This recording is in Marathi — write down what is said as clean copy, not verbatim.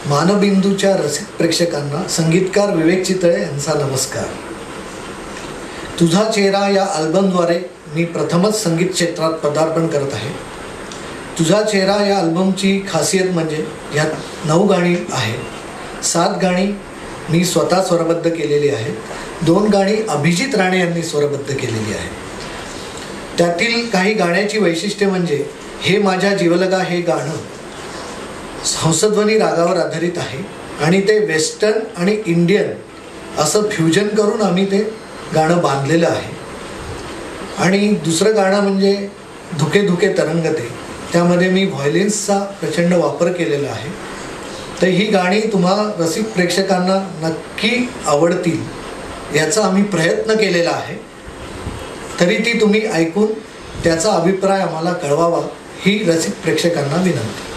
मानबिंदूच्या रसिक प्रेक्षकांना संगीतकार विवेक चितळे यांचा नमस्कार. तुझा चेहरा या अल्बमद्वारे मी प्रथमच संगीत क्षेत्रात पदार्पण करत आहे. तुझा चेहरा या अल्बमची खासियत म्हणजे यात 9 गाणी आहेत. 7 गाणी मी स्वतः स्वरबद्ध केलेली आहेत. 2 गाणी अभिजित राणे यांनी स्वरबद्ध केलेली आहेत. त्यातील काही गाण्याची वैशिष्ट्ये म्हणजे हे माझ्या जीवलगा हे गाणं हंसध्वनी रागावर आधारित आहे आणि ते वेस्टर्न आणि इंडियन असं फ्युजन करून आम्ही ते गाणं बांधलेलं आहे. आणि दुसरं गाणं म्हणजे धुके धुके तरंगते, त्यामध्ये मी व्हायोलिन्सचा प्रचंड वापर केलेला आहे. तर ही गाणी तुम्हा रसिक प्रेक्षकांना नक्की आवडतील याचा आम्ही प्रयत्न केलेला आहे. तरी ती तुम्ही ऐकून त्याचा अभिप्राय आम्हाला कळवावा ही रसिक प्रेक्षकांना विनंती.